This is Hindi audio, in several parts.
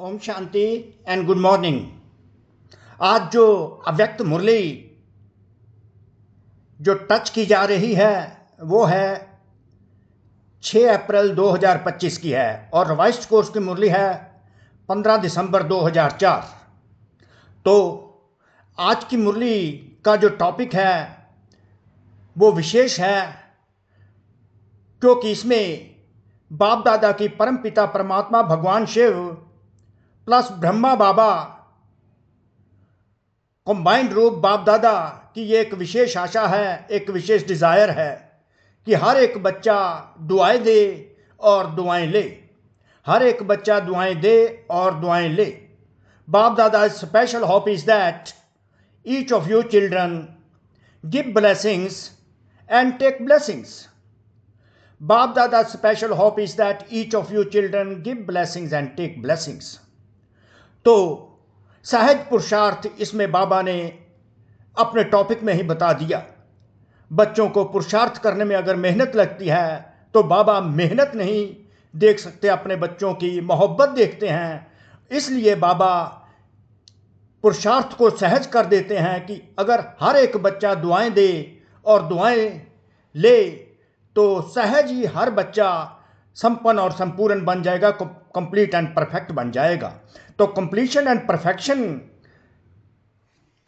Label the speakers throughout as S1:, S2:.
S1: ओम शांति एंड गुड मॉर्निंग। आज जो अव्यक्त मुरली जो टच की जा रही है वो है 6 अप्रैल 2025 की है और रिवाइज्ड कोर्स की मुरली है 15 दिसंबर 2004। तो आज की मुरली का जो टॉपिक है वो विशेष है क्योंकि इसमें बाप दादा की परम पिता परमात्मा भगवान शिव प्लस ब्रह्मा बाबा कंबाइंड रूप बाप दादा की ये एक विशेष आशा है, एक विशेष डिजायर है कि हर एक बच्चा दुआएं दे और दुआएं ले, हर एक बच्चा दुआएं दे और दुआएं ले। Bap Dada special hope is that each of you children give blessings and take blessings. Bap Dada special hope is that each of you children give blessings and take blessings. तो सहज पुरुषार्थ इसमें बाबा ने अपने टॉपिक में ही बता दिया। बच्चों को पुरुषार्थ करने में अगर मेहनत लगती है तो बाबा मेहनत नहीं देख सकते, अपने बच्चों की मोहब्बत देखते हैं। इसलिए बाबा पुरुषार्थ को सहज कर देते हैं कि अगर हर एक बच्चा दुआएं दे और दुआएं ले तो सहज ही हर बच्चा संपन्न और संपूर्ण बन जाएगा, कंप्लीट एंड परफेक्ट बन जाएगा। तो कंप्लीशन एंड परफेक्शन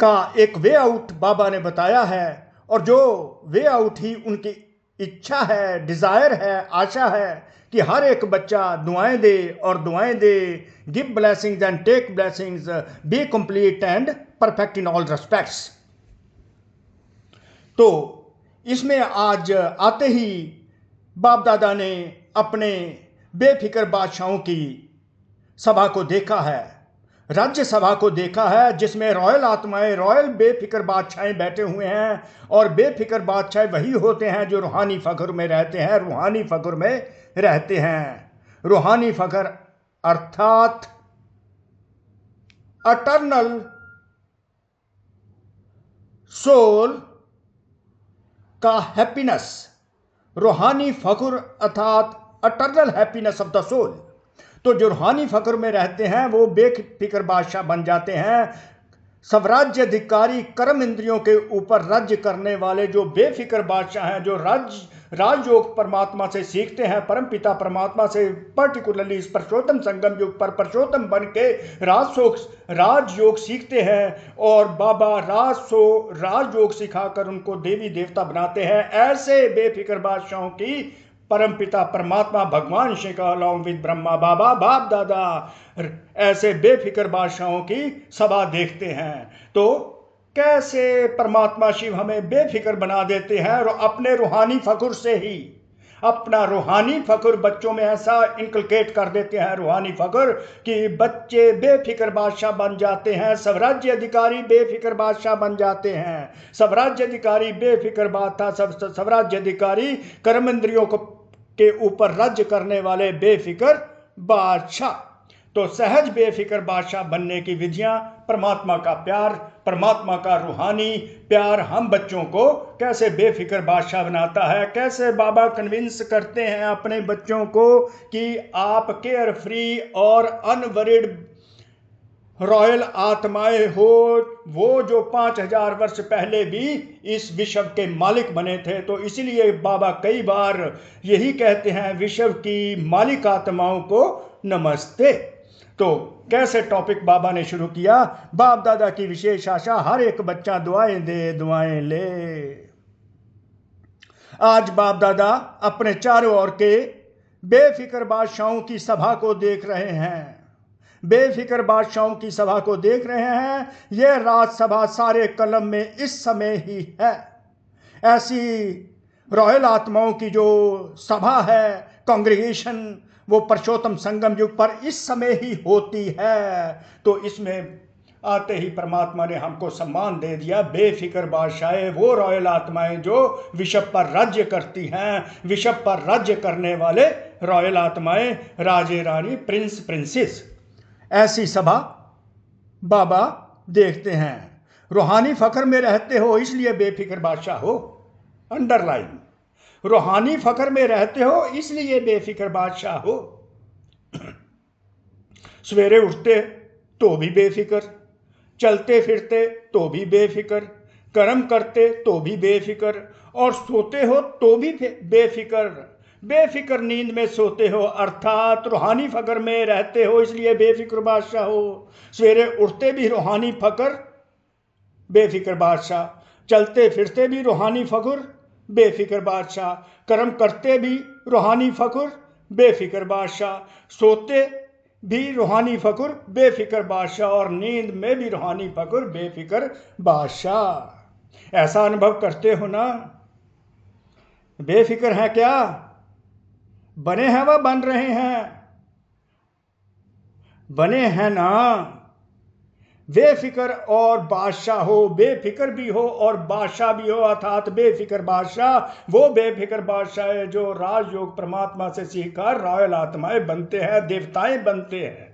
S1: का एक वे आउट बाबा ने बताया है और जो वे आउट ही उनकी इच्छा है, डिजायर है, आशा है कि हर एक बच्चा दुआएं दे और दुआएं दे, give blessings and take blessings, be complete and perfect in all respects. तो इसमें आज आते ही बाप दादा ने अपने बेफिक्र बादशाहों की सभा को देखा है, राज्य सभा को देखा है, जिसमें रॉयल आत्माएं, रॉयल बेफिक्र बादशाहें बैठे हुए हैं। और बेफिक्र बादशाह वही होते हैं जो रूहानी फख्र में रहते हैं, रूहानी फख्र में रहते हैं। रूहानी फख्र अर्थात अटर्नल सोल का हैप्पीनेस, रूहानी फख्र अर्थात eternal happiness of the soul. तो जो रूहानी फख्र में रहते हैं वो बेफिक्र बादशाह बन जाते हैं। स्वराज्य अधिकारी कर्म इंद्रियों के ऊपर राज्य करने वाले जो बेफिक्र बादशाह हैं, जो राजयोग परमात्मा से सीखते हैं, परम पिता परमात्मा से, पर्टिकुलरली इस परशोत्तम संगम युग पर परशोत्तम बन के राजयोग सीखते हैं और बाबा राजयोग सिखाकर उनको देवी देवता बनाते हैं। ऐसे बेफिक्र बादशाहों की परम पिता परमात्मा भगवान शिव अलॉन्ग विद ब्रह्मा बाबा बाप दादा ऐसे बेफिक्र बादशाहों की सभा देखते हैं। तो कैसे परमात्मा शिव हमें बेफिक्र बना देते हैं और अपने रूहानी फख्र से ही अपना रूहानी फख्र बच्चों में ऐसा इनकलकेट कर देते हैं, रूहानी फख्र कि बच्चे बेफिक्र बादशाह बन जाते हैं, स्वराज्य अधिकारी बेफिक्र बादशाह बन जाते हैं। स्वराज्य अधिकारी बेफिक्र बादशाह, स्वराज्य अधिकारी कर्म इंद्रियों को के ऊपर राज्य करने वाले बेफिक्र बादशाह। तो सहज बेफिक्र बादशाह बनने की विधियां, परमात्मा का प्यार, परमात्मा का रूहानी प्यार हम बच्चों को कैसे बेफिक्र बादशाह बनाता है, कैसे बाबा कन्विंस करते हैं अपने बच्चों को कि आप केयर फ्री और अनवरिड रॉयल आत्माएं हो। वो जो 5000 वर्ष पहले भी इस विश्व के मालिक बने थे। तो इसीलिए बाबा कई बार यही कहते हैं, विश्व की मालिक आत्माओं को नमस्ते। तो कैसे टॉपिक बाबा ने शुरू किया, बाप दादा की विशेष आशा हर एक बच्चा दुआएं दे दुआएं ले। आज बाप दादा अपने चारों ओर के बेफिक्र बादशाहों की सभा को देख रहे हैं, बेफिक्र बादशाहों की सभा को देख रहे हैं। यह राजसभा सारे कलम में इस समय ही है। ऐसी रॉयल आत्माओं की जो सभा है, कांग्रीगेशन, वो परशोत्तम संगम युग पर इस समय ही होती है। तो इसमें आते ही परमात्मा ने हमको सम्मान दे दिया, बेफिक्र बादशाह, वो रॉयल आत्माएं जो विश्व पर राज्य करती हैं, विश्व पर राज्य करने वाले रॉयल आत्माएं, राजे रानी, प्रिंस प्रिंसेस। ऐसी सभा बाबा देखते हैं। रूहानी फख्र में रहते हो इसलिए बेफिक्र बादशाह हो, अंडरलाइन। रूहानी फख्र में रहते हो इसलिए बेफिक्र बादशाह हो। सवेरे उठते तो भी बेफिक्र, चलते फिरते तो भी बेफिक्र, कर्म करते तो भी बेफिक्र, और सोते हो तो भी बेफिक्र। बेफिक्र नींद में सोते हो अर्थात रूहानी फकर में रहते हो, इसलिए बेफिक्र बादशाह हो। सवेरे उठते भी रूहानी फकर बेफिक्र बादशाह, चलते फिरते भी रूहानी फकर बेफिक्र बादशाह, कर्म करते भी रूहानी फकर बेफिक्र बादशाह, सोते भी रूहानी फकर बेफिक्र बादशाह, और नींद में भी रूहानी फकर बेफिक्र बादशाह। ऐसा अनुभव करते हो ना? बेफिक्र है क्या? बने हैं व बन रहे हैं? बने हैं ना? बेफिक्र और बादशाह हो, बेफिक्र भी हो और बादशाह भी हो, अर्थात बेफिक्र बादशाह वो बेफिक्र बादशाह है जो राजयोग परमात्मा से सीखकर रॉयल आत्माएं बनते हैं, देवताएं बनते हैं।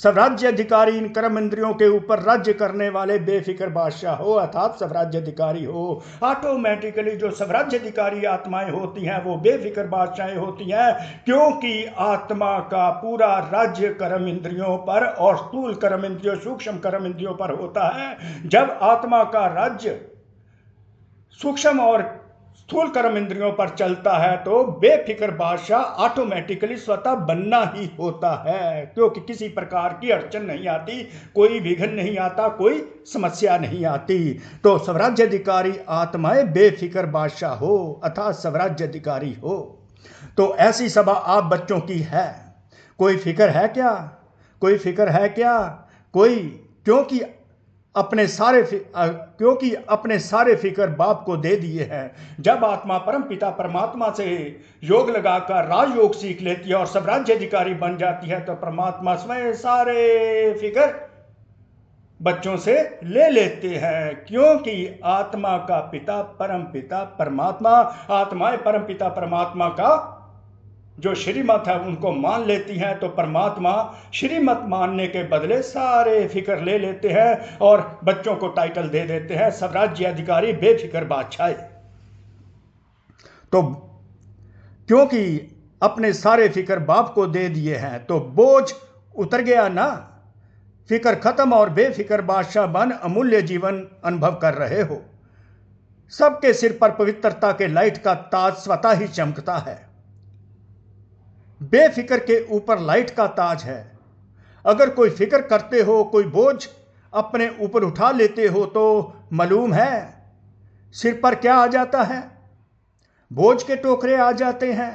S1: स्वराज्य अधिकारी इन कर्म इंद्रियों के ऊपर राज्य करने वाले बेफिक्र बादशाह हो, अर्थात स्वराज्य अधिकारी हो। ऑटोमेटिकली जो स्वराज्य अधिकारी आत्माएं होती हैं वो बेफिक्र बादशाहें होती हैं, क्योंकि आत्मा का पूरा राज्य कर्म इंद्रियों पर और स्थूल कर्म इंद्रियों, सूक्ष्म कर्म इंद्रियों पर होता है। जब आत्मा का राज्य सूक्ष्म और स्थूल कर्म इंद्रियों पर चलता है तो बेफिक्र बादशाह ऑटोमेटिकली स्वतः बनना ही होता है, क्योंकि किसी प्रकार की अड़चन नहीं आती, कोई विघ्न नहीं आता, कोई समस्या नहीं आती। तो स्वराज्य अधिकारी आत्माएं बेफिक्र बादशाह हो, अर्थात स्वराज्य अधिकारी हो। तो ऐसी सभा आप बच्चों की है। कोई फिक्र है क्या? कोई फिक्र है क्या? कोई? क्योंकि अपने सारे फिक्र बाप को दे दिए हैं। जब आत्मा परम पिता परमात्मा से योग लगाकर राजयोग सीख लेती है और स्वराज्य अधिकारी बन जाती है तो परमात्मा स्वयं सारे फिक्र बच्चों से ले लेते हैं, क्योंकि आत्मा का पिता परमपिता परमात्मा, आत्माएं परमपिता परमात्मा का जो श्रीमत है उनको मान लेती हैं, तो परमात्मा श्रीमत मानने के बदले सारे फिक्र ले लेते हैं और बच्चों को टाइटल दे देते हैं स्वराज्य अधिकारी बेफिक्र बादशाह। तो क्योंकि अपने सारे फिक्र बाप को दे दिए हैं तो बोझ उतर गया ना? फिक्र खत्म और बेफिक्र बादशाह बन अमूल्य जीवन अनुभव कर रहे हो। सबके सिर पर पवित्रता के लाइट का ताज स्वतः ही चमकता है। बेफिक्र के ऊपर लाइट का ताज है। अगर कोई फिक्र करते हो, कोई बोझ अपने ऊपर उठा लेते हो तो मालूम है सिर पर क्या आ जाता है? बोझ के टोकरे आ जाते हैं।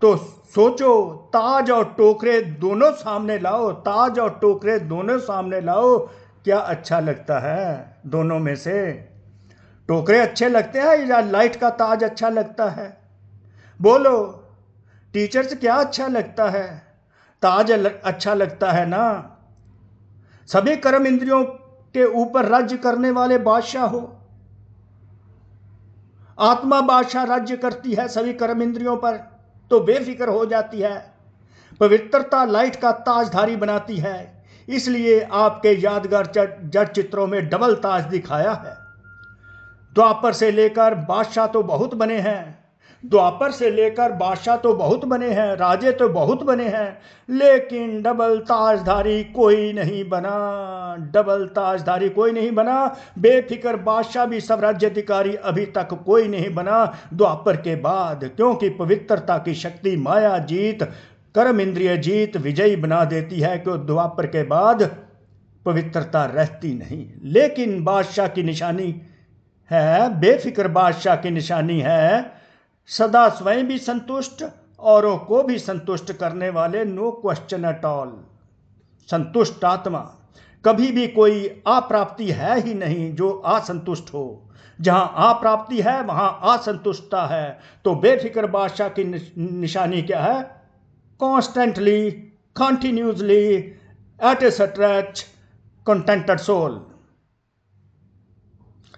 S1: तो सोचो, ताज और टोकरे दोनों सामने लाओ, ताज और टोकरे दोनों सामने लाओ, क्या अच्छा लगता है? दोनों में से टोकरे अच्छे लगते हैं या लाइट का ताज अच्छा लगता है? बोलो, टीचर्स क्या अच्छा लगता है? ताज अच्छा लगता है ना? सभी कर्म इंद्रियों के ऊपर राज्य करने वाले बादशाह हो। आत्मा बादशाह राज्य करती है सभी कर्म इंद्रियों पर, तो बेफिक्र हो जाती है। पवित्रता लाइट का ताजधारी बनाती है, इसलिए आपके यादगार जड़ चित्रों में डबल ताज दिखाया है। द्वापर से लेकर बादशाह तो बहुत बने हैं, द्वापर से लेकर बादशाह तो बहुत बने हैं, राजे तो बहुत बने हैं, लेकिन डबल ताजधारी कोई नहीं बना। डबल ताजधारी कोई नहीं बना। बेफिक्र बादशाह भी स्वराज्य अधिकारी अभी तक कोई नहीं बना द्वापर के बाद, क्योंकि पवित्रता की शक्ति माया जीत, कर्म इंद्रिय जीत विजयी बना देती है कि द्वापर के बाद पवित्रता रहती नहीं। लेकिन बादशाह की निशानी है, बेफिक्र बादशाह की निशानी है सदा स्वयं भी संतुष्ट, औरों को भी संतुष्ट करने वाले, नो क्वेश्चन एट ऑल, संतुष्ट आत्मा। कभी भी कोई अप्राप्ति है ही नहीं जो असंतुष्ट हो। जहां अप्राप्ति है वहां असंतुष्टता है। तो बेफिक्र बादशाह की निशानी क्या है? कॉन्स्टेंटली, कंटिन्यूसली, एट ए स्ट्रेच, कंटेंटेड सोल।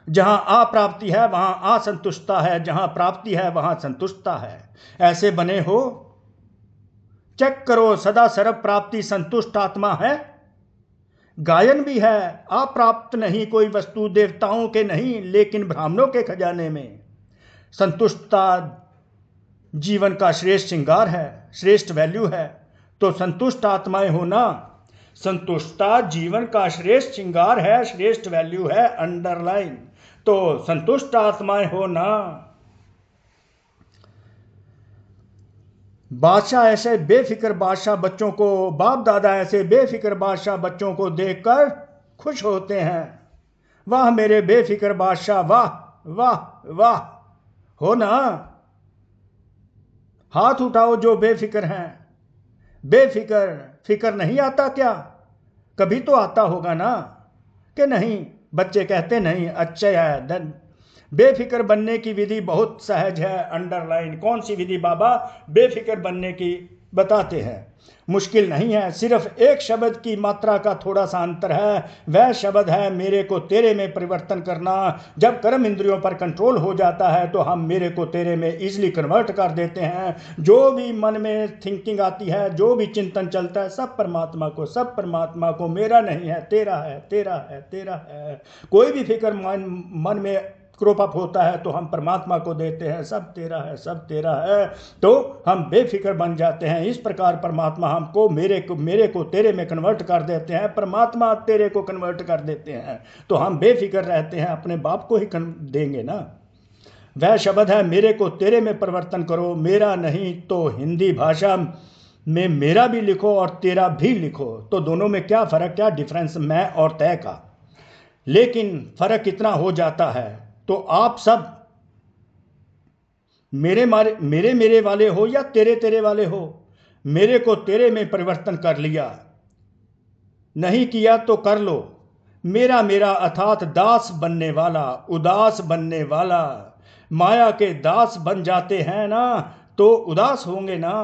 S1: जहां अप्राप्ति है वहां असंतुष्टता है, जहां प्राप्ति है वहां संतुष्टता है। ऐसे बने हो? चेक करो, सदा सर्व प्राप्ति संतुष्ट आत्मा है। गायन भी है, अप्राप्त नहीं कोई वस्तु, देवताओं के नहीं लेकिन ब्राह्मणों के खजाने में। संतुष्टता जीवन का श्रेष्ठ श्रृंगार है, श्रेष्ठ वैल्यू है। तो संतुष्ट आत्माएं हो ना। संतुष्टता जीवन का श्रेष्ठ श्रृंगार है, श्रेष्ठ वैल्यू है, अंडरलाइन। तो संतुष्ट आत्माएं हो ना। बादशाह ऐसे बेफिक्र बादशाह बच्चों को, बाप दादा ऐसे बेफिक्र बादशाह बच्चों को देखकर खुश होते हैं। वाह मेरे बेफिक्र बादशाह, वाह वाह वाह, हो ना। हाथ उठाओ जो बेफिक्र हैं। बेफिक्र, फिक्र नहीं आता क्या? कभी तो आता होगा ना, कि नहीं? बच्चे कहते नहीं, अच्छा है। देन बेफिक्र बनने की विधि बहुत सहज है, अंडरलाइन। कौन सी विधि बाबा? बेफिक्र बनने की बताते हैं। मुश्किल नहीं है, सिर्फ एक शब्द की मात्रा का थोड़ा सा अंतर है। वह शब्द है मेरे को तेरे में परिवर्तन करना। जब कर्म इंद्रियों पर कंट्रोल हो जाता है तो हम मेरे को तेरे में इजीली कन्वर्ट कर देते हैं। जो भी मन में थिंकिंग आती है, जो भी चिंतन चलता है, सब परमात्मा को, सब परमात्मा को। मेरा नहीं है, तेरा है, तेरा है, तेरा है। कोई भी फिक्र मन में क्रॉप अप होता है तो हम परमात्मा को देते हैं, सब तेरा है, सब तेरा है। तो हम बेफिक्र बन जाते हैं। इस प्रकार परमात्मा हमको मेरे को तेरे में कन्वर्ट कर देते हैं, परमात्मा तेरे को कन्वर्ट कर देते हैं। तो हम बेफिक्र रहते हैं, अपने बाप को ही देंगे ना। वह शब्द है मेरे को तेरे में परिवर्तन करो, मेरा नहीं। तो हिंदी भाषा में मेरा भी लिखो और तेरा भी लिखो। तो दोनों में क्या फ़र्क, क्या डिफरेंस? मैं और तय का। लेकिन फ़र्क कितना हो जाता है। तो आप सब मेरे वाले हो या तेरे तेरे वाले हो। मेरे को तेरे में परिवर्तन कर लिया, नहीं किया तो कर लो। मेरा मेरा अर्थात दास बनने वाला, उदास बनने वाला। माया के दास बन जाते हैं ना तो उदास होंगे ना।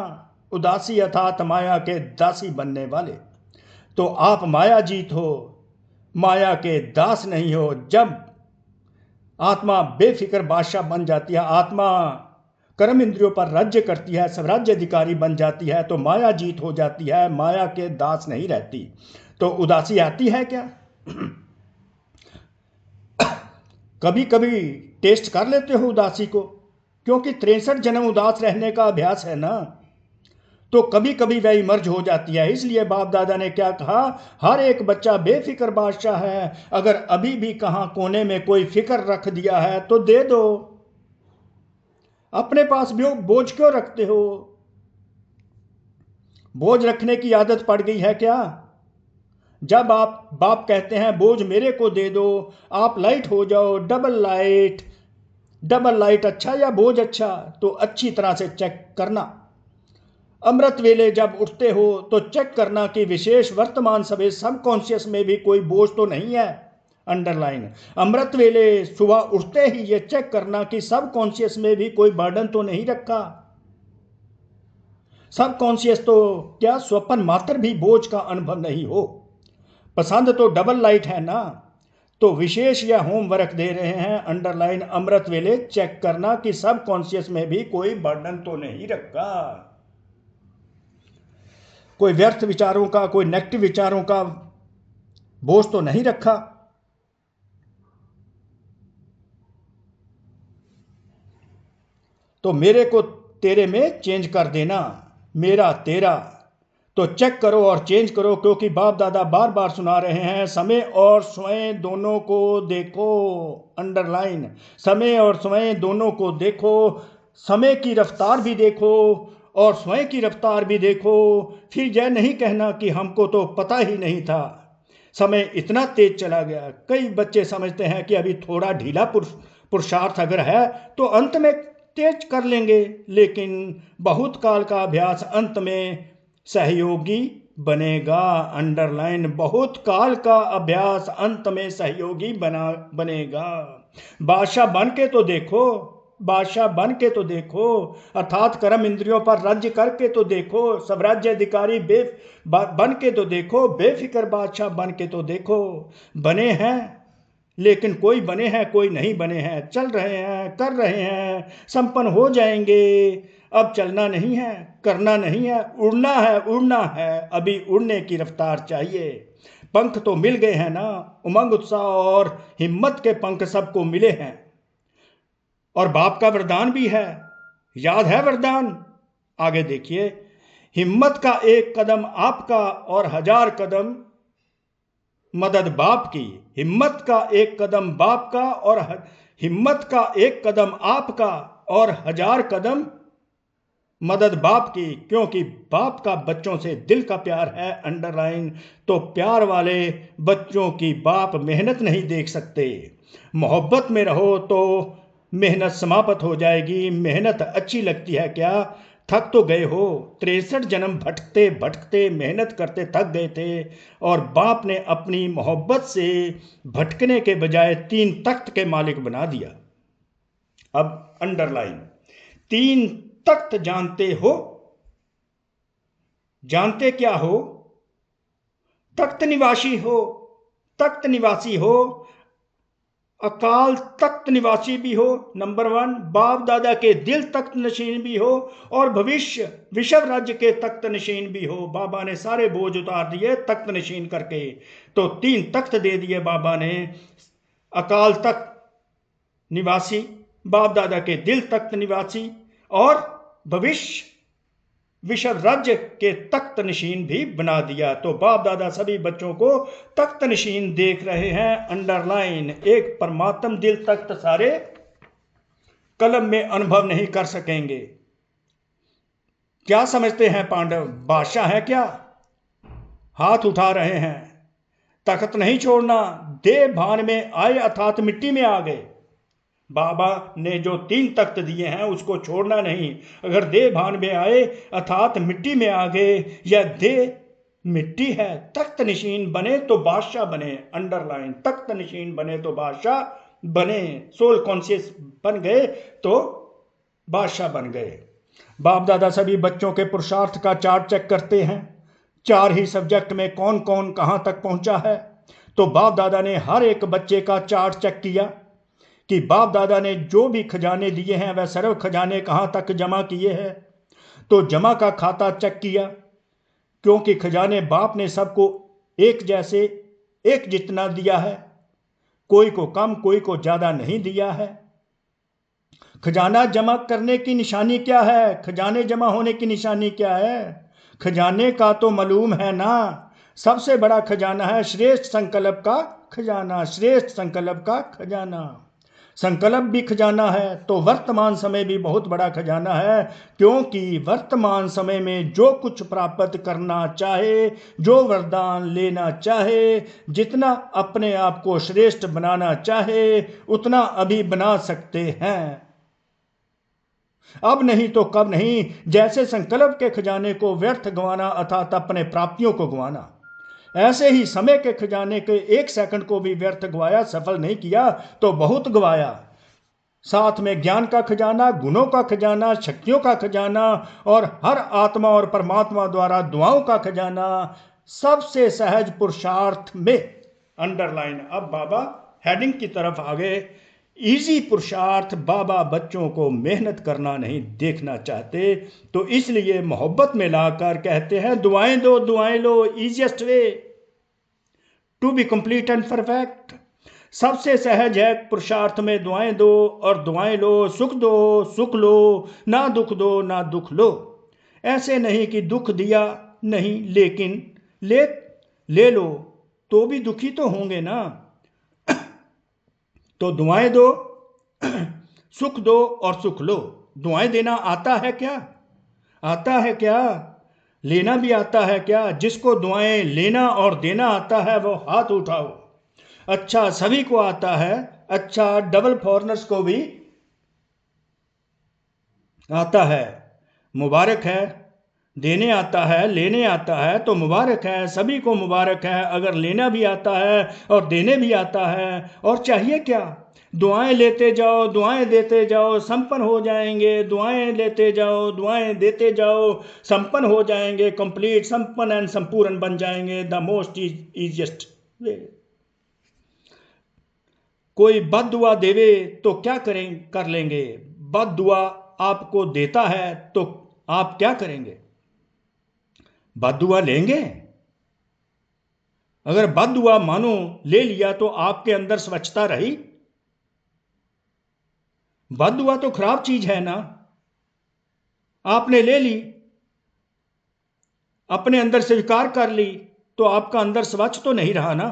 S1: उदासी अर्थात माया के दासी बनने वाले। तो आप माया जीत हो, माया के दास नहीं हो। जब आत्मा बेफिक्र बादशाह बन जाती है, आत्मा कर्म इंद्रियों पर राज्य करती है, स्वराज्य अधिकारी बन जाती है, तो माया जीत हो जाती है, माया के दास नहीं रहती। तो उदासी आती है क्या? कभी कभी टेस्ट कर लेते हो उदासी को, क्योंकि 63 जन्म उदास रहने का अभ्यास है ना। तो कभी कभी वह इमर्ज हो जाती है। इसलिए बाप दादा ने क्या कहा, हर एक बच्चा बेफिक्र बादशाह है। अगर अभी भी कहां कोने में कोई फिक्र रख दिया है तो दे दो। अपने पास भी बोझ क्यों रखते हो? बोझ रखने की आदत पड़ गई है क्या? जब आप बाप कहते हैं बोझ मेरे को दे दो, आप लाइट हो जाओ, डबल लाइट। डबल लाइट अच्छा या बोझ अच्छा? तो अच्छी तरह से चेक करना। अमृत वेले जब उठते हो तो चेक करना कि विशेष वर्तमान समय सबकॉन्शियस में भी कोई बोझ तो नहीं है, अंडरलाइन। अमृत वेले सुबह उठते ही ये चेक करना कि सबकॉन्शियस में भी कोई बर्डन तो नहीं रखा। सबकॉन्शियस तो क्या स्वप्न मात्र भी बोझ का अनुभव नहीं हो। पसंद तो डबल लाइट है ना। तो विशेष या होमवर्क दे रहे हैं, अंडरलाइन। अमृत वेले चेक करना कि सबकॉन्शियस में भी कोई बर्डन तो नहीं रखा, कोई व्यर्थ विचारों का, कोई नेगेटिव विचारों का बोझ तो नहीं रखा। तो मेरे को तेरे में चेंज कर देना, मेरा तेरा। तो चेक करो और चेंज करो, क्योंकि बाप दादा बार बार सुना रहे हैं, समय और स्वयं दोनों को देखो, अंडरलाइन। समय और स्वयं दोनों को देखो। समय की रफ्तार भी देखो और स्वयं की रफ्तार भी देखो। फिर यह नहीं कहना कि हमको तो पता ही नहीं था, समय इतना तेज चला गया। कई बच्चे समझते हैं कि अभी थोड़ा ढीला पुरुषार्थ अगर है तो अंत में तेज कर लेंगे, लेकिन बहुत काल का अभ्यास अंत में सहयोगी बनेगा, अंडरलाइन। बहुत काल का अभ्यास अंत में सहयोगी बनेगा। बादशाह बन के तो देखो, बादशाह बन के तो देखो, अर्थात कर्म इंद्रियों पर राज्य करके तो देखो, स्वराज्य अधिकारी बन के तो देखो, बेफिक्र बादशाह बन के तो देखो। बने हैं, लेकिन कोई बने हैं कोई नहीं बने हैं, चल रहे हैं, कर रहे हैं, संपन्न हो जाएंगे। अब चलना नहीं है, करना नहीं है, उड़ना है, उड़ना है। अभी उड़ने की रफ्तार चाहिए। पंख तो मिल गए हैं ना, उमंग उत्साह और हिम्मत के पंख सबको मिले हैं। और बाप का वरदान भी है, याद है वरदान? आगे देखिए, हिम्मत का एक कदम आपका और 1000 कदम मदद बाप की। हिम्मत का एक कदम बाप का और हिम्मत का एक कदम आपका और 1000 कदम मदद बाप की, क्योंकि बाप का बच्चों से दिल का प्यार है। अंडरलाइन। तो प्यार वाले बच्चों की बाप मेहनत नहीं देख सकते। मोहब्बत में रहो तो मेहनत समाप्त हो जाएगी। मेहनत अच्छी लगती है क्या? थक तो गए हो। 63 जन्म भटकते भटकते मेहनत करते थक गए थे, और बाप ने अपनी मोहब्बत से भटकने के बजाय 3 तख्त के मालिक बना दिया। अब अंडरलाइन। 3 तख्त जानते हो? जानते क्या हो? तख्त निवासी हो। तख्त निवासी हो। अकाल तख्त निवासी भी हो, नंबर 1। बाप दादा के दिल तख्त नशीन भी हो, और भविष्य विश्व राज्य के तख्त नशीन भी हो। बाबा ने सारे बोझ उतार दिए तख्त नशीन करके। तो 3 तख्त दे दिए बाबा ने। अकाल तख्त निवासी, बाप दादा के दिल तख्त निवासी, और भविष्य विश्व राज्य के तख्त नशीन भी बना दिया। तो बाप दादा सभी बच्चों को तख्त नशीन देख रहे हैं। अंडरलाइन। एक परमात्म दिल तख्त सारे कलम में अनुभव नहीं कर सकेंगे। क्या समझते हैं पांडव? बादशाह है क्या? हाथ उठा रहे हैं। तख्त नहीं छोड़ना। देह भान में आए अर्थात मिट्टी में आ गए। बाबा ने जो 3 तख्त दिए हैं उसको छोड़ना नहीं। अगर देह भान में आए अर्थात मिट्टी में आ गए, या देह मिट्टी है, तख्त नशीन बने तो बादशाह बने। अंडरलाइन। तख्त नशीन बने तो बादशाह बने। सोल कॉन्शियस बन गए तो बादशाह बन गए। बाप दादा सभी बच्चों के पुरुषार्थ का चार्ट चेक करते हैं। 4 ही सब्जेक्ट में कौन कौन कहां तक पहुंचा है। तो बाप दादा ने हर एक बच्चे का चार्ट चेक किया कि बाप दादा ने जो भी खजाने दिए हैं वह सर्व खजाने कहां तक जमा किए हैं। तो जमा का खाता चेक किया, क्योंकि खजाने बाप ने सबको एक जैसे, एक जितना दिया है। कोई को कम कोई को ज्यादा नहीं दिया है। खजाना जमा करने की निशानी क्या है? खजाने जमा होने की निशानी क्या है? खजाने का तो मालूम है ना। सबसे बड़ा खजाना है श्रेष्ठ संकल्प का खजाना। श्रेष्ठ संकल्प का खजाना। संकल्प भी खजाना है, तो वर्तमान समय भी बहुत बड़ा खजाना है। क्योंकि वर्तमान समय में जो कुछ प्राप्त करना चाहे, जो वरदान लेना चाहे, जितना अपने आप को श्रेष्ठ बनाना चाहे, उतना अभी बना सकते हैं। अब नहीं तो कब नहीं। जैसे संकल्प के खजाने को व्यर्थ गंवाना अर्थात अपने प्राप्तियों को गंवाना, ऐसे ही समय के खजाने के 1 सेकंड को भी व्यर्थ गवाया, सफल नहीं किया तो बहुत गवाया। साथ में ज्ञान का खजाना, गुणों का खजाना, शक्तियों का खजाना, और हर आत्मा और परमात्मा द्वारा दुआओं का खजाना। सबसे सहज पुरुषार्थ में। अंडरलाइन। अब बाबा हेडिंग की तरफ आ गए। इजी पुरुषार्थ। बाबा बच्चों को मेहनत करना नहीं देखना चाहते, तो इसलिए मोहब्बत में लाकर कहते हैं दुआएं दो, दुआएं लो। Easiest way to be complete and perfect. सबसे सहज है पुरुषार्थ में दुआएं दो और दुआएं लो। सुख दो, सुख लो। ना दुख दो, ना दुख लो। ऐसे नहीं कि दुख दिया नहीं, लेकिन ले लो तो भी दुखी तो होंगे ना। तो दुआएं दो, सुख दो और सुख लो। दुआएं देना आता है क्या? आता है क्या? लेना भी आता है क्या? जिसको दुआएं लेना और देना आता है वो हाथ उठाओ। अच्छा, सभी को आता है। अच्छा, डबल फॉरनर्स को भी आता है। मुबारक है। देने आता है, लेने आता है, तो मुबारक है। सभी को मुबारक है अगर लेना भी आता है और देने भी आता है। और चाहिए क्या? दुआएं लेते जाओ, दुआएं देते जाओ, संपन्न हो जाएंगे। दुआएं लेते जाओ, दुआएं देते जाओ, संपन्न हो जाएंगे। कंप्लीट, संपन्न एंड संपूर्ण बन जाएंगे। The most easiest way. कोई बद दुआ देवे तो क्या कर लेंगे? बद दुआ आपको देता है तो आप क्या करेंगे? बद दुआ लेंगे? अगर बद दुआ मानो ले लिया तो आपके अंदर स्वच्छता रही? बद दुआ तो खराब चीज है ना। आपने ले ली, अपने अंदर स्वीकार कर ली तो आपका अंदर स्वच्छ तो नहीं रहा ना।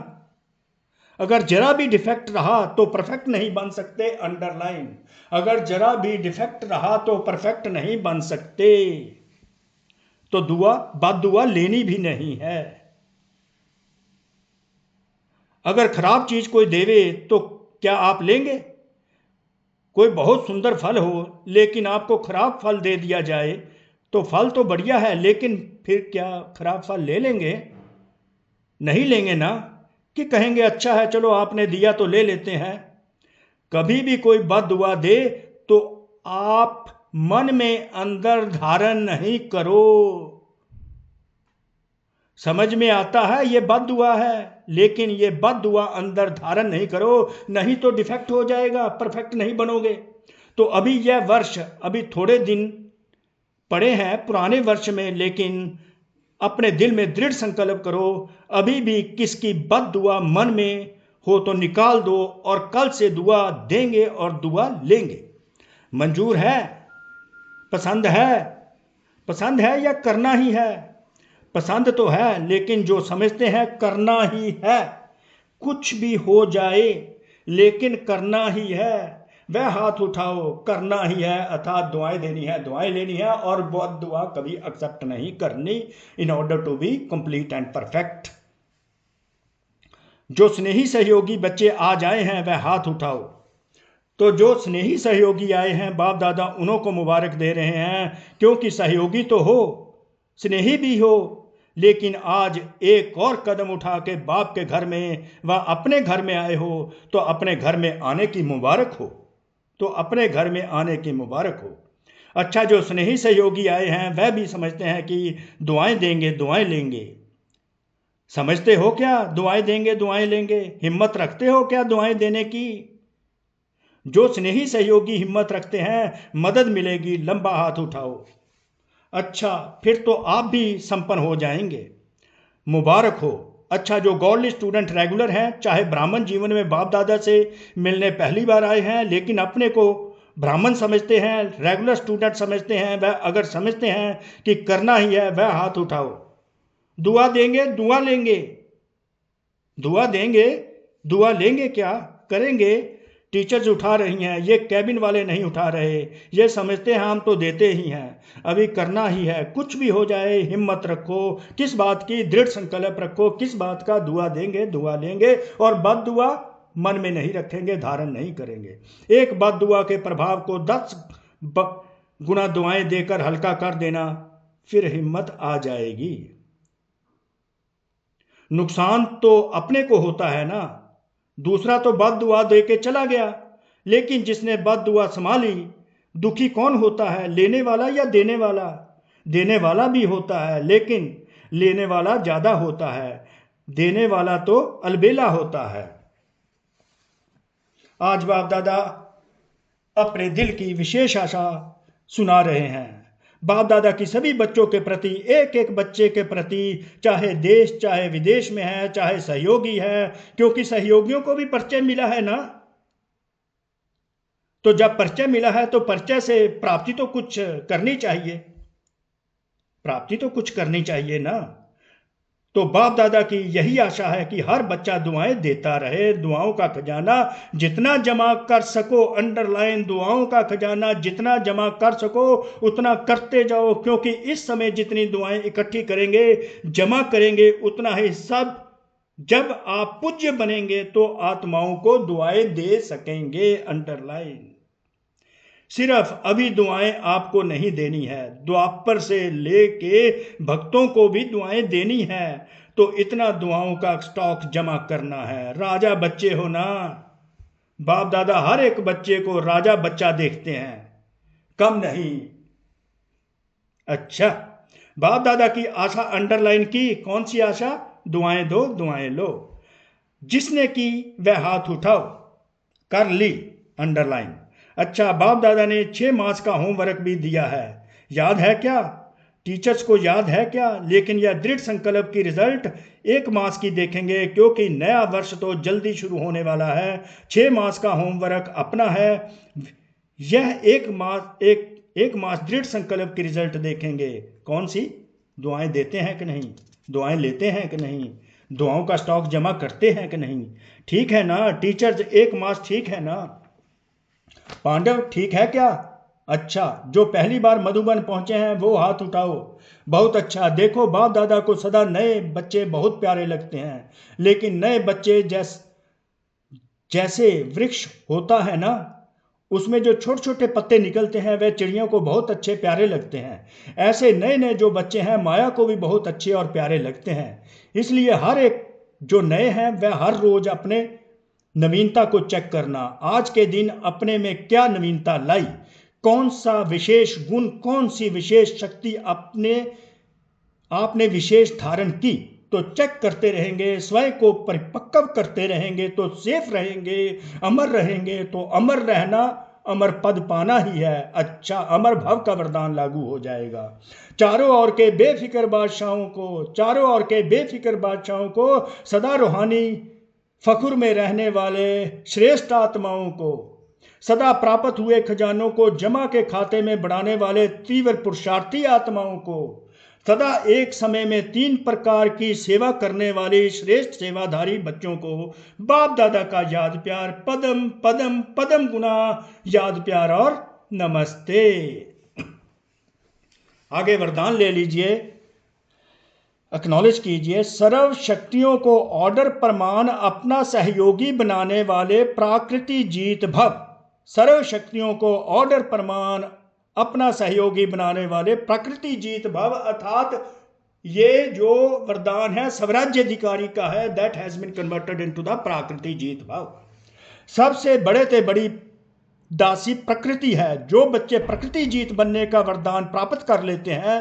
S1: अगर जरा भी डिफेक्ट रहा तो परफेक्ट नहीं बन सकते, अंडरलाइन। अगर जरा भी डिफेक्ट रहा तो परफेक्ट नहीं बन सकते। तो बद दुआ लेनी भी नहीं है। अगर खराब चीज कोई देवे तो क्या आप लेंगे? कोई बहुत सुंदर फल हो लेकिन आपको खराब फल दे दिया जाए तो फल तो बढ़िया है, लेकिन फिर क्या खराब फल ले लेंगे? नहीं लेंगे ना, कि कहेंगे अच्छा है चलो आपने दिया तो ले लेते हैं। कभी भी कोई बद दुआ दे तो आप मन में अंदर धारण नहीं करो। समझ में आता है ये बद दुआ है, लेकिन ये बद दुआ अंदर धारण नहीं करो, नहीं तो डिफेक्ट हो जाएगा, परफेक्ट नहीं बनोगे। तो अभी यह वर्ष, अभी थोड़े दिन पड़े हैं पुराने वर्ष में, लेकिन अपने दिल में दृढ़ संकल्प करो, अभी भी किसकी बद दुआ मन में हो तो निकाल दो, और कल से दुआ देंगे और दुआ लेंगे। मंजूर है? पसंद है? पसंद है या करना ही है? पसंद तो है, लेकिन जो समझते हैं करना ही है। कुछ भी हो जाए लेकिन करना ही है। वह हाथ उठाओ, करना ही है, अर्थात दुआएं देनी है, दुआएं लेनी है, और बहुत दुआ कभी एक्सेप्ट नहीं करनी, in order to be complete and perfect. जो स्नेही सहयोगी बच्चे आ जाए हैं वह हाथ उठाओ। तो जो स्नेही सहयोगी आए हैं बाप दादा उन्हों को मुबारक दे रहे हैं, क्योंकि सहयोगी तो हो, स्नेही भी हो, लेकिन आज एक और कदम उठा के बाप के घर में व अपने घर में आए हो, तो अपने घर में आने की मुबारक हो, तो अपने घर में आने की मुबारक हो। अच्छा, जो स्नेही सहयोगी आए हैं वह भी समझते हैं कि दुआएं देंगे दुआएं लेंगे। समझते हो क्या? दुआएं देंगे दुआएं लेंगे। हिम्मत रखते हो क्या दुआएं देने की? जो स्नेही सहयोगी हिम्मत रखते हैं, मदद मिलेगी, लंबा हाथ उठाओ। अच्छा, फिर तो आप भी संपन्न हो जाएंगे, मुबारक हो। अच्छा, जो गॉडली स्टूडेंट रेगुलर हैं, चाहे ब्राह्मण जीवन में बाप दादा से मिलने पहली बार आए हैं लेकिन अपने को ब्राह्मण समझते हैं, रेगुलर स्टूडेंट समझते हैं, वह अगर समझते हैं कि करना ही है, वह हाथ उठाओ। दुआ देंगे दुआ लेंगे। दुआ देंगे दुआ लेंगे, क्या करेंगे? टीचर्स उठा रही हैं, ये कैबिन वाले नहीं उठा रहे, ये समझते हैं हम तो देते ही हैं। अभी करना ही है, कुछ भी हो जाए हिम्मत रखो। किस बात की? दृढ़ संकल्प रखो। किस बात का? दुआ देंगे दुआ लेंगे, और बद दुआ मन में नहीं रखेंगे, धारण नहीं करेंगे। एक बद दुआ के प्रभाव को 10 गुना दुआएं देकर हल्का कर देना, फिर हिम्मत आ जाएगी। नुकसान तो अपने को होता है ना, दूसरा तो बद दुआ दे के चला गया, लेकिन जिसने बद दुआ संभाली, दुखी कौन होता है? लेने वाला या देने वाला? देने वाला भी होता है, लेकिन लेने वाला ज्यादा होता है, देने वाला तो अलबेला होता है। आज बाप दादा अपने दिल की विशेष आशा सुना रहे हैं, बाप दादा की सभी बच्चों के प्रति, एक एक बच्चे के प्रति, चाहे देश चाहे विदेश में है, चाहे सहयोगी है, क्योंकि सहयोगियों को भी परिचय मिला है ना। तो जब परिचय मिला है तो परिचय से प्राप्ति तो कुछ करनी चाहिए, प्राप्ति तो कुछ करनी चाहिए ना। तो बाप दादा की यही आशा है कि हर बच्चा दुआएं देता रहे। दुआओं का खजाना जितना जमा कर सको, अंडरलाइन, दुआओं का खजाना जितना जमा कर सको उतना करते जाओ, क्योंकि इस समय जितनी दुआएं इकट्ठी करेंगे, जमा करेंगे, उतना ही सब जब आप पूज्य बनेंगे तो आत्माओं को दुआएं दे सकेंगे, अंडरलाइन। सिर्फ अभी दुआएं आपको नहीं देनी है, द्वापर से लेके भक्तों को भी दुआएं देनी है, तो इतना दुआओं का स्टॉक जमा करना है। राजा बच्चे हो ना, बाप दादा हर एक बच्चे को राजा बच्चा देखते हैं, कम नहीं। अच्छा, बाप दादा की आशा अंडरलाइन की, कौन सी आशा? दुआएं दो दुआएं लो। जिसने की वह हाथ उठाओ, कर ली, अंडरलाइन। अच्छा, बाप दादा ने 6 मास का होमवर्क भी दिया है, याद है क्या? टीचर्स को याद है क्या? लेकिन यह दृढ़ संकल्प की रिजल्ट 1 मास की देखेंगे, क्योंकि नया वर्ष तो जल्दी शुरू होने वाला है। 6 मास का होमवर्क अपना है, यह एक मास दृढ़ संकल्प की रिजल्ट देखेंगे। कौन सी? दुआएं देते हैं कि नहीं, दुआएं लेते हैं कि नहीं, दुआओं का स्टॉक जमा करते हैं कि नहीं। ठीक है ना टीचर्स, एक मास ठीक है ना। पांडव ठीक है क्या? अच्छा, जो पहली बार मधुबन पहुंचे हैं वो हाथ उठाओ। बहुत अच्छा। देखो बाप दादा को सदा नए बच्चे बहुत प्यारे लगते हैं, लेकिन नए बच्चे जैसे वृक्ष होता है ना, उसमें जो छोटे छोटे पत्ते निकलते हैं वे चिड़ियों को बहुत अच्छे प्यारे लगते हैं। ऐसे नए नए जो बच्चे हैं माया को भी बहुत अच्छे और प्यारे लगते हैं। इसलिए हर एक जो नए हैं वह हर रोज अपने नवीनता को चेक करना, आज के दिन अपने में क्या नवीनता लाई, कौन सा विशेष गुण, कौन सी विशेष शक्ति आपने विशेष धारण की। तो चेक करते रहेंगे, स्वयं को परिपक्व करते रहेंगे तो सेफ रहेंगे, अमर रहेंगे। तो अमर रहना अमर पद पाना ही है। अच्छा, अमर भव का वरदान लागू हो जाएगा। चारों ओर के बेफिक्र बादशाहों को सदा रूहानी फखुर में रहने वाले श्रेष्ठ आत्माओं को, सदा प्राप्त हुए खजानों को जमा के खाते में बढ़ाने वाले तीव्र पुरुषार्थी आत्माओं को, सदा एक समय में 3 प्रकार की सेवा करने वाले श्रेष्ठ सेवाधारी बच्चों को बाप दादा का याद प्यार, पदम पदम पदम गुना याद प्यार और नमस्ते। आगे वरदान ले लीजिए, एक्नॉलेज कीजिए। सर्व शक्तियों को ऑर्डर प्रमाण अपना सहयोगी बनाने वाले प्राकृति जीत भव। सर्व शक्तियों को ऑर्डर प्रमाण अपना सहयोगी बनाने वाले प्रकृति जीत भव, अर्थात ये जो वरदान है स्वराज्य अधिकारी का है, that has been converted into the प्राकृति जीत भव। सबसे बड़े से बड़ी दासी प्रकृति है। जो बच्चे प्रकृति जीत बनने का वरदान प्राप्त कर लेते हैं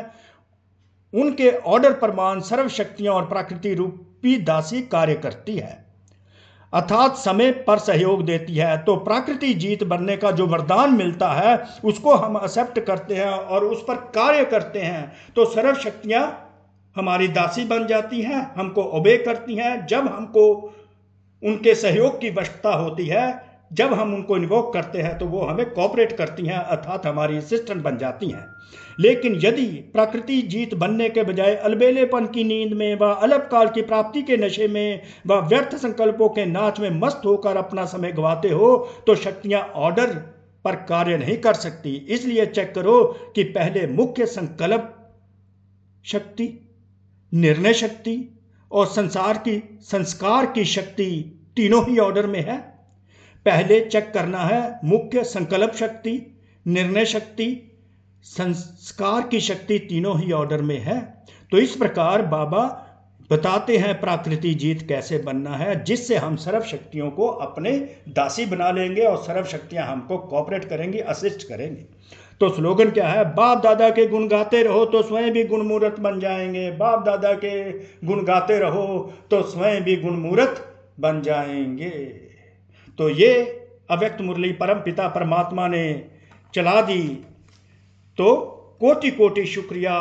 S1: उनके ऑर्डर प्रमाण सर्व शक्तियां और प्रकृति रूपी दासी कार्य करती है, अर्थात समय पर सहयोग देती है। तो प्रकृति जीत बनने का जो वरदान मिलता है उसको हम एक्सेप्ट करते हैं और उस पर कार्य करते हैं, तो सर्व शक्तियां हमारी दासी बन जाती हैं, हमको ओबे करती हैं। जब हमको उनके सहयोग की आवश्यकता होती है, जब हम उनको इन्वोक करते हैं तो वो हमें कोऑपरेट करती हैं, अर्थात हमारी असिस्टेंट बन जाती हैं। लेकिन यदि प्रकृति जीत बनने के बजाय अलबेलेपन की नींद में व अल्पकाल की प्राप्ति के नशे में व व्यर्थ संकल्पों के नाच में मस्त होकर अपना समय गंवाते हो तो शक्तियां ऑर्डर पर कार्य नहीं कर सकती। इसलिए चेक करो कि पहले मुख्य संकल्प शक्ति, निर्णय शक्ति और संस्कार की शक्ति तीनों ही ऑर्डर में है। पहले चेक करना है मुख्य संकल्प शक्ति, निर्णय शक्ति, संस्कार की शक्ति तीनों ही ऑर्डर में है। तो इस प्रकार बाबा बताते हैं प्राकृति जीत कैसे बनना है, जिससे हम सर्व शक्तियों को अपने दासी बना लेंगे और सर्व शक्तियां हमको कोऑपरेट करेंगी, असिस्ट करेंगी। तो स्लोगन क्या है? बाप दादा के गुण गाते रहो तो स्वयं भी गुणमूर्त बन जाएंगे। बाप दादा के गुण गाते रहो तो स्वयं भी गुणमूर्त बन जाएंगे। तो ये अव्यक्त मुरली परम पिता परमात्मा ने चला दी। तो कोटि कोटि शुक्रिया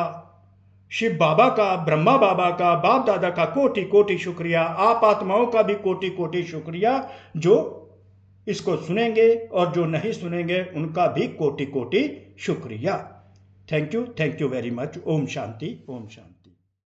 S1: शिव बाबा का, ब्रह्मा बाबा का, बाप दादा का कोटि कोटि शुक्रिया। आप आत्माओं का भी कोटि कोटि शुक्रिया जो इसको सुनेंगे, और जो नहीं सुनेंगे उनका भी कोटि कोटि शुक्रिया। Thank you very much. ओम शांति, ओम शांति।